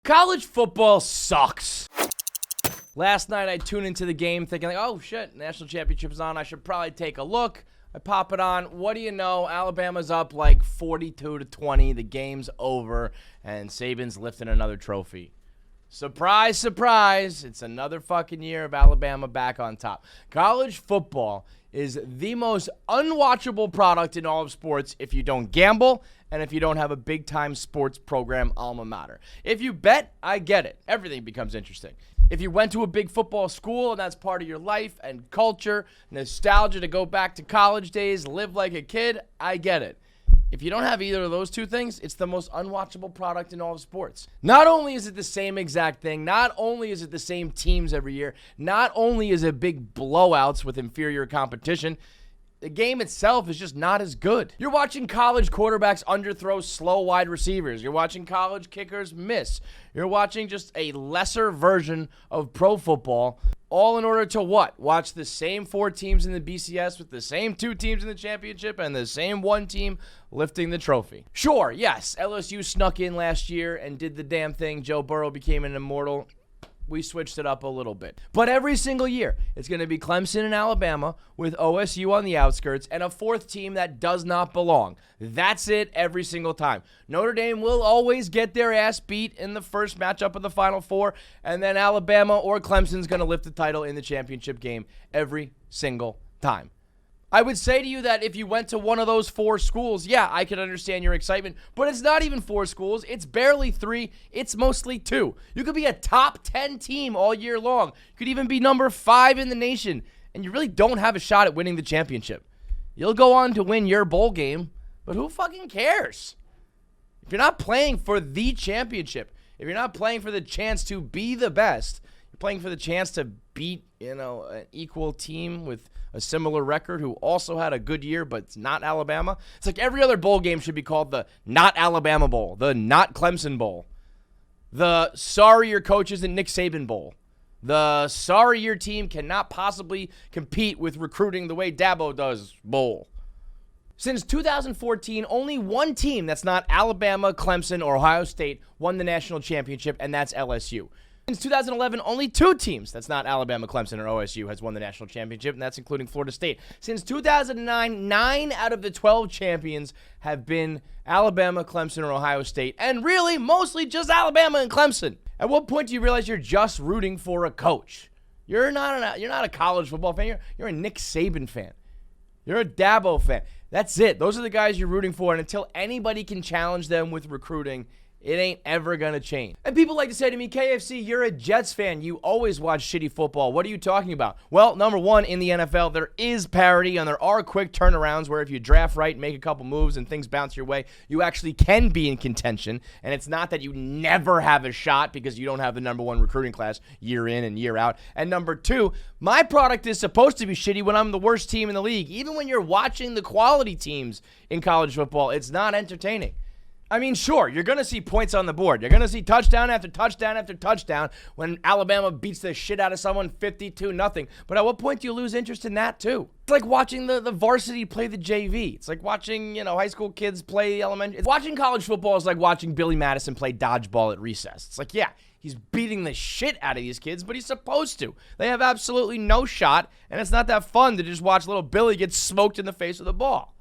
College football sucks. Last night I tuned into the game thinking like, oh shit, national championship is on. I should probably take a look. I pop it on. What do you know? Alabama's up like 42-20. The game's over, and Saban's lifting another trophy. Surprise, surprise. It's another fucking year of Alabama back on top. College football is the most unwatchable product in all of sports if you don't gamble and if you don't have a big-time sports program alma mater. If you bet, I get it. Everything becomes interesting. If you went to a big football school and that's part of your life and culture, nostalgia to go back to college days, live like a kid, I get it. If you don't have either of those two things, it's the most unwatchable product in all of sports. Not only is it the same exact thing, not only is it the same teams every year, not only is it big blowouts with inferior competition, the game itself is just not as good. You're watching college quarterbacks underthrow slow wide receivers. You're watching college kickers miss. You're watching just a lesser version of pro football, all in order to what? Watch the same 4 teams in the BCS with the same 2 teams in the championship and the same 1 team lifting the trophy. Sure, yes, LSU snuck in last year and did the damn thing. Joe Burrow became an immortal. We switched it up a little bit. But every single year, it's going to be Clemson and Alabama with OSU on the outskirts and a 4th team that does not belong. That's it every single time. Notre Dame will always get their ass beat in the first matchup of the Final Four, and then Alabama or Clemson's going to lift the title in the championship game every single time. I would say to you that if you went to one of those 4 schools, yeah, I could understand your excitement, but it's not even 4 schools. It's barely 3. It's mostly 2. You could be a top 10 team all year long. You could even be number 5 in the nation, and you really don't have a shot at winning the championship. You'll go on to win your bowl game, but who fucking cares? If you're not playing for the championship, if you're not playing for the chance to be the best, you're playing for the chance to beat, an equal team with a similar record who also had a good year, but it's not Alabama. It's like every other bowl game should be called the Not Alabama Bowl, the Not Clemson Bowl, the Sorry Your Coach Isn't Nick Saban Bowl, the Sorry Your Team Cannot Possibly Compete with Recruiting the Way Dabo Does Bowl. Since 2014, only 1 team that's not Alabama, Clemson, or Ohio State won the national championship, and that's LSU. Since 2011, only 2 teams, that's not Alabama, Clemson, or OSU, has won the national championship, and that's including Florida State. Since 2009, 9 out of the 12 champions have been Alabama, Clemson, or Ohio State, and really, mostly just Alabama and Clemson. At what point do you realize you're just rooting for a coach? You're not a college football fan. You're a Nick Saban fan. You're a Dabo fan. That's it. Those are the guys you're rooting for, and until anybody can challenge them with recruiting, it ain't ever going to change. And people like to say to me, KFC, you're a Jets fan. You always watch shitty football. What are you talking about? Well, number one, in the NFL, there is parity, and there are quick turnarounds where if you draft right, make a couple moves, and things bounce your way, you actually can be in contention. And it's not that you never have a shot because you don't have the number 1 recruiting class year in and year out. And number 2, my product is supposed to be shitty when I'm the worst team in the league. Even when you're watching the quality teams in college football, it's not entertaining. I mean, sure, you're going to see points on the board. You're going to see touchdown after touchdown after touchdown when Alabama beats the shit out of someone 52-0. But at what point do you lose interest in that, too? It's like watching the varsity play the JV. It's like watching, high school kids play elementary. Watching college football is like watching Billy Madison play dodgeball at recess. It's like, yeah, he's beating the shit out of these kids, but he's supposed to. They have absolutely no shot, and it's not that fun to just watch little Billy get smoked in the face with a ball.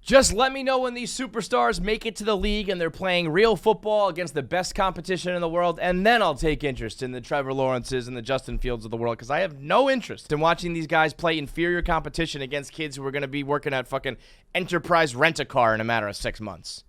Just let me know when these superstars make it to the league and they're playing real football against the best competition in the world, and then I'll take interest in the Trevor Lawrences and the Justin Fields of the world, because I have no interest in watching these guys play inferior competition against kids who are going to be working at fucking Enterprise Rent-A-Car in a matter of 6 months.